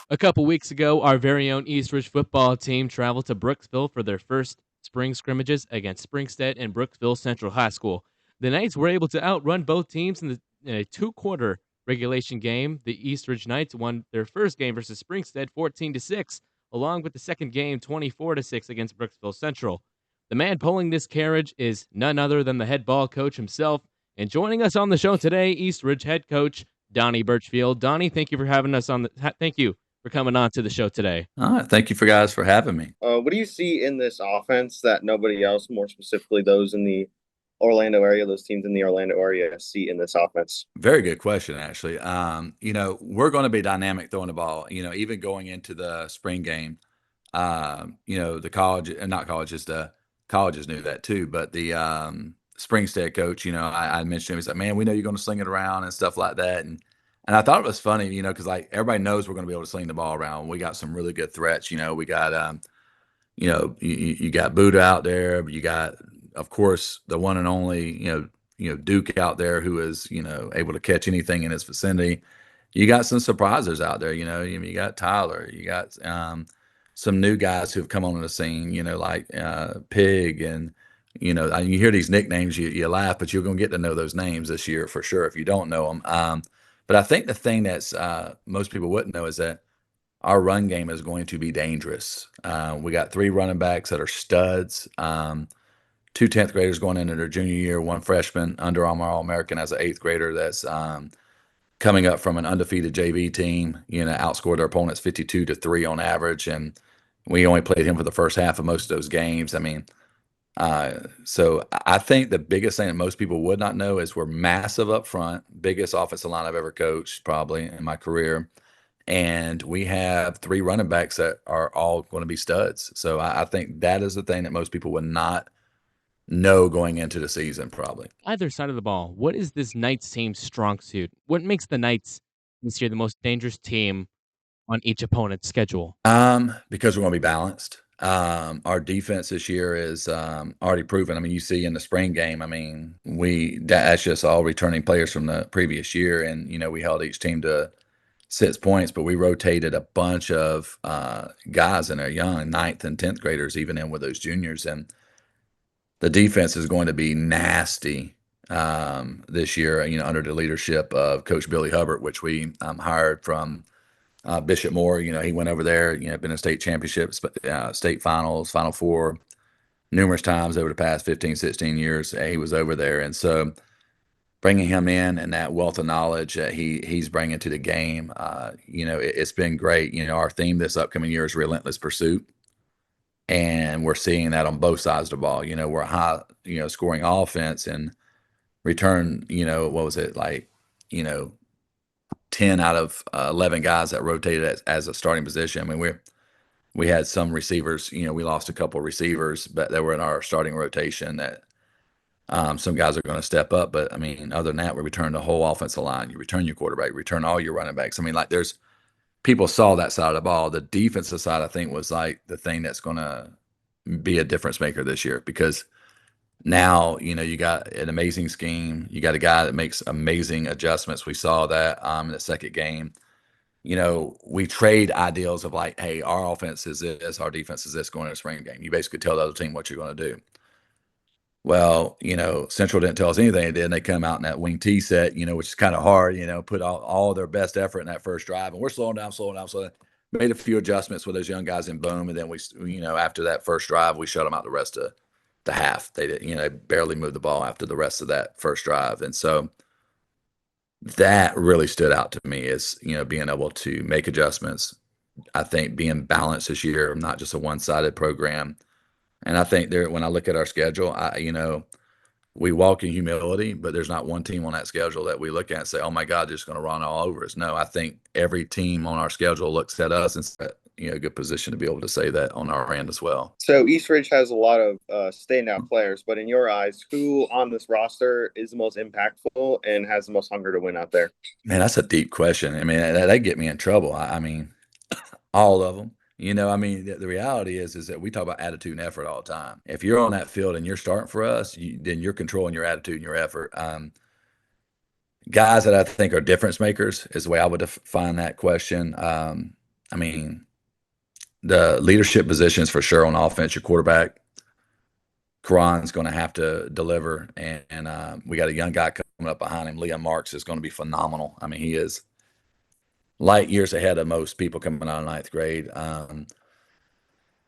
A couple weeks ago, our very own Eastridge football team traveled to Brooksville for their first spring scrimmages against Springstead and Brooksville Central High School. The Knights were able to outrun both teams in a two-quarter regulation game. The Eastridge Knights won their first game versus Springstead 14-6, along with the second game 24-6 against Brooksville Central. The man pulling this carriage is none other than the head ball coach himself. And joining us on the show today, Eastridge head coach Donnie BURCHFIELD. Donnie, thank you for having us on thank you for coming on to the show today. All right. Thank you guys for having me. What do you see in this offense that nobody else, more specifically those in the Orlando area, those teams in the Orlando area, see in this offense? Very good question, actually. We're going to be dynamic throwing the ball, even going into the spring game. The college, and not colleges, the colleges knew that too, but the Springstead coach, I mentioned him, he's like, man, we know you're going to sling it around and stuff like that. And I thought it was funny, because like everybody knows we're going to be able to sling the ball around. We got some really good threats. We got, you got Buddha out there, but you got, of course, the one and only, Duke out there who is, able to catch anything in his vicinity. You got some surprisers out there, you got Tyler, you got some new guys who have come onto the scene, like Pig, and you hear these nicknames, you laugh, but you're going to get to know those names this year for sure if you don't know them. But I think the thing that's most people wouldn't know is that our run game is going to be dangerous. We got 3 running backs that are studs. 2 10th graders going into their junior year, 1 freshman, Under Armour All-American as an 8th grader that's coming up from an undefeated JV team, outscored their opponents 52-3 on average. And we only played him for the first half of most of those games. So I think the biggest thing that most people would not know is we're massive up front, biggest offensive line I've ever coached probably in my career. And we have 3 running backs that are all going to be studs. So I think that is the thing that most people would not know going into the season probably. Either side of the ball, what is this Knights team's strong suit? What makes the Knights this year the most dangerous team on each opponent's schedule? Because we're going to be balanced. Our defense this year is already proven. You see in the spring game, that's just all returning players from the previous year. And, we held each team to 6 points, but we rotated a bunch of guys in our young 9th and 10th graders, even in with those juniors. And the defense is going to be nasty this year, under the leadership of Coach Billy Hubbard, which we hired from Bishop Moore. He went over there, been in state championships, state finals, Final Four numerous times over the past 15, 16 years. He was over there. And so bringing him in and that wealth of knowledge that he's bringing to the game, it's been great. Our theme this upcoming year is relentless pursuit. And we're seeing that on both sides of the ball. We're a high, scoring offense and return, what was it, like, 10 out of 11 guys that rotated as a starting position. We had some receivers, we lost a couple of receivers, but they were in our starting rotation that some guys are going to step up. But other than that, we return the whole offensive line. You return your quarterback, return all your running backs. There's people saw that side of the ball. The defensive side, I think, was like the thing that's going to be a difference maker this year, because now, you got an amazing scheme. You got a guy that makes amazing adjustments. We saw that in the second game. We trade ideals of like, hey, our offense is this, our defense is this going into the spring game. You basically tell the other team what you're going to do. Well, Central didn't tell us anything they did. And they come out in that wing T set, which is kind of hard, put all their best effort in that first drive. And we're slowing down. So made a few adjustments with those young guys in boom. And then we, after that first drive, we shut them out the rest of the half. They did, they barely moved the ball after the rest of that first drive. And so that really stood out to me is, being able to make adjustments. I think being balanced this year, not just a one-sided program. And I think when I look at our schedule, we walk in humility, but there's not one team on that schedule that we look at and say, oh my God, they're just going to run all over us. No, I think every team on our schedule looks at us and says, a good position to be able to say that on our end as well. So Eastridge has a lot of standout players, but in your eyes, who on this roster is the most impactful and has the most hunger to win out there? Man, that's a deep question. That get me in trouble. All of them. The reality is that we talk about attitude and effort all the time. If you're on that field and you're starting for us, then you're controlling your attitude and your effort. Guys that I think are difference makers is the way I would define that question. I mean, the leadership positions for sure on offense, your quarterback, Karan's going to have to deliver. And we got a young guy coming up behind him. Liam Marks is going to be phenomenal. I mean, he is light years ahead of most people coming out of ninth grade. If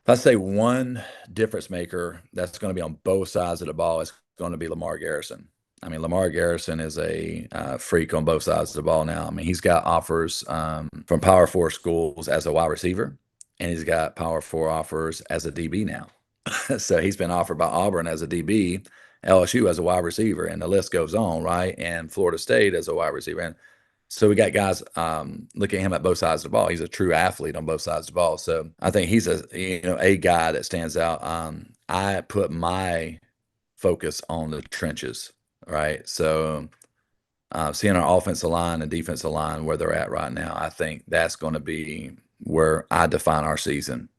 I say one difference maker that's going to be on both sides of the ball, is going to be Lamar Garrison. I mean, Lamar Garrison is a freak on both sides of the ball now. I mean, he's got offers from Power Four schools as a wide receiver, and he's got Power Four offers as a DB now. So he's been offered by Auburn as a DB, LSU as a wide receiver, and the list goes on, right? And Florida State as a wide receiver. And so we got guys looking at him at both sides of the ball. He's a true athlete on both sides of the ball. So I think he's a guy that stands out. I put my focus on the trenches, right? So seeing our offensive line and defensive line where they're at right now, I think that's going to be where I define our season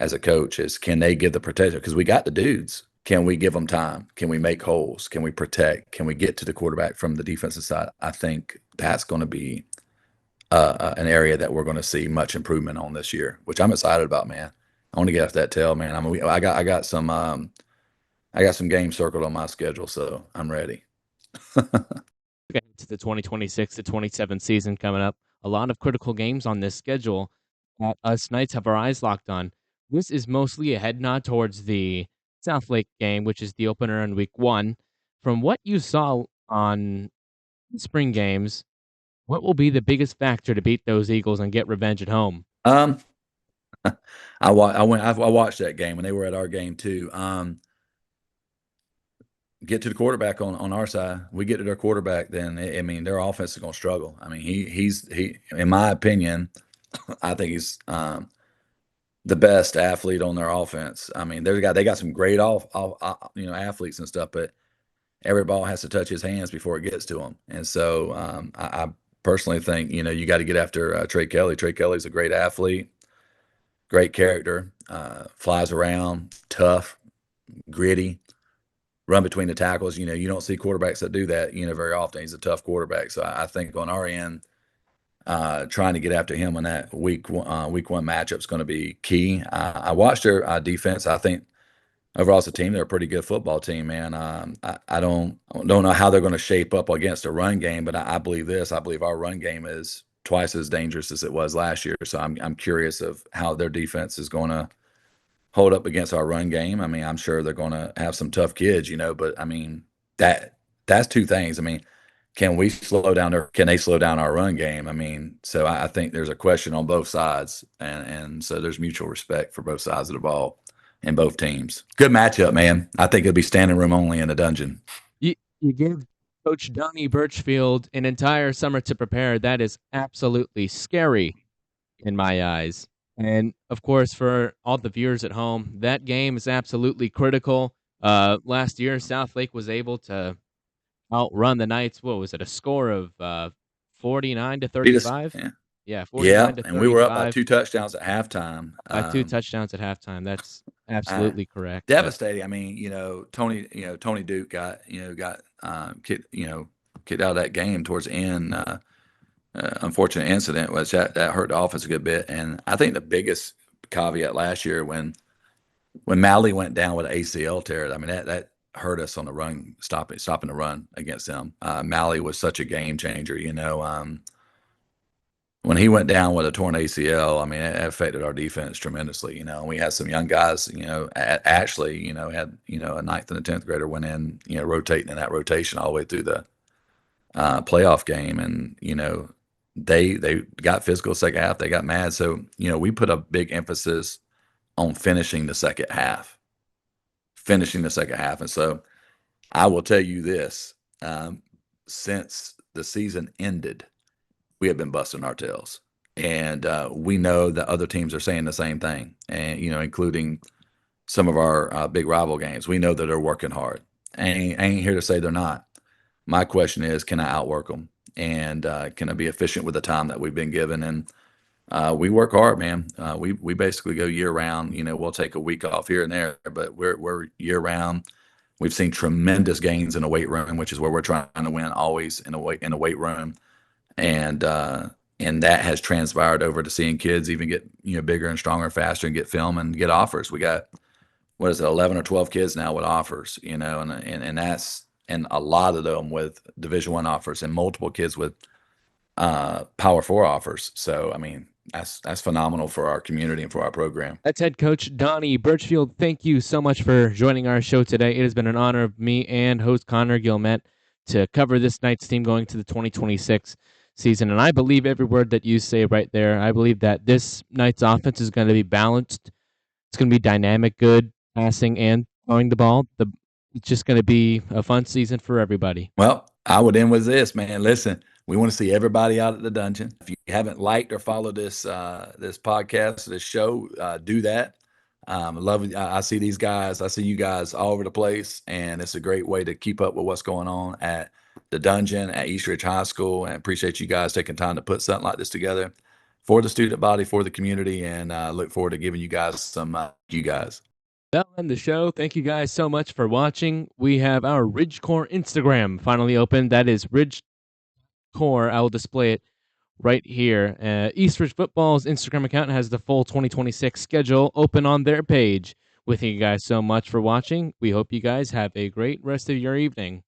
as a coach is, can they give the protection? Because we got the dudes. Can we give them time? Can we make holes? Can we protect? Can we get to the quarterback from the defensive side? I think that's going to be an area that we're going to see much improvement on this year, which I'm excited about, man. I want to get off that tail, man. I got some games circled on my schedule, so I'm ready. Okay, to the 2026 to 27 season coming up. A lot of critical games on this schedule that us Knights have our eyes locked on. This is mostly a head nod towards the South Lake game, which is the opener in week 1. From what you saw on spring games, what will be the biggest factor to beat those Eagles and get revenge at home? I watched that game when they were at our game too. Get to the quarterback on our side. We get to their quarterback, then I mean their offense is going to struggle. I mean he's in my opinion, I think he's the best athlete on their offense. I mean they got some great athletes and stuff, but every ball has to touch his hands before it gets to him. And so I personally think you got to get after Trey Kelly. Trey Kelly's a great athlete, great character, flies around, tough, gritty. Run between the tackles. You don't see quarterbacks that do that, very often. He's a tough quarterback. So I think on our end, trying to get after him in that week one matchup is going to be key. I watched their defense. I think overall as a team, they're a pretty good football team, man. I don't know how they're going to shape up against a run game, but I believe this. I believe our run game is twice as dangerous as it was last year. So I'm curious of how their defense is going to hold up against our run game. I mean, I'm sure they're going to have some tough kids, but I mean, that's two things. I mean, can they slow down our run game? I mean, so I think there's a question on both sides. And so there's mutual respect for both sides of the ball and both teams. Good matchup, man. I think it'll be standing room only in the dungeon. You give Coach Donnie Birchfield an entire summer to prepare. That is absolutely scary in my eyes. And of course, for all the viewers at home, that game is absolutely critical. Last year, South Lake was able to outrun the Knights. What was it? A score of 49-35. Yeah, 49-35. And we were up by 2 touchdowns at halftime. By 2 touchdowns at halftime. That's absolutely correct. Devastating. I mean, Tony Duke got kicked out of that game towards the end. Unfortunate incident was that hurt the offense a good bit. And I think the biggest caveat last year when Malley went down with an ACL tear, I mean that hurt us on the run, stopping the run against them. Malley was such a game changer, when he went down with a torn ACL, I mean it affected our defense tremendously. And we had some young guys, Ashley, had a 9th and a 10th grader went in, rotating in that rotation all the way through the playoff game, and they got physical second half. They got mad. So, we put a big emphasis on finishing the second half. And so I will tell you this, since the season ended, we have been busting our tails. And we know that other teams are saying the same thing, and, including some of our big rival games. We know that they're working hard. I ain't here to say they're not. My question is, can I outwork them? And can I be efficient with the time that we've been given? And we work hard, man. We basically go year round. We'll take a week off here and there, but we're year round. We've seen tremendous gains in the weight room, which is where we're trying to win always in a weight room. And and that has transpired over to seeing kids even get, bigger and stronger, faster, and get film and get offers. We got, what is it, 11 or 12 kids now with offers, and that's, and a lot of them with Division I offers, and multiple kids with Power 4 offers. So I mean, that's phenomenal for our community and for our program. That's head coach Donnie Birchfield. Thank you so much for joining our show today. It has been an honor of me and host Connor Gilmet to cover this Knights team going to the 2026 season. And I believe every word that you say right there. I believe that this Knights offense is going to be balanced. It's going to be dynamic, good passing and throwing the ball. It's just going to be a fun season for everybody. Well, I would end with this, man. Listen, we want to see everybody out at the dungeon. If you haven't liked or followed this this podcast, this show, do that. I see these guys. I see you guys all over the place, and it's a great way to keep up with what's going on at the dungeon at East Ridge High School. And appreciate you guys taking time to put something like this together for the student body, for the community, and look forward to giving you guys some you guys. That'll end the show. Thank you guys so much for watching. We have our Ridgecore Instagram finally open. That is Ridgecore. I will display it right here. East Ridge Football's Instagram account has the full 2026 schedule open on their page. We thank you guys so much for watching. We hope you guys have a great rest of your evening.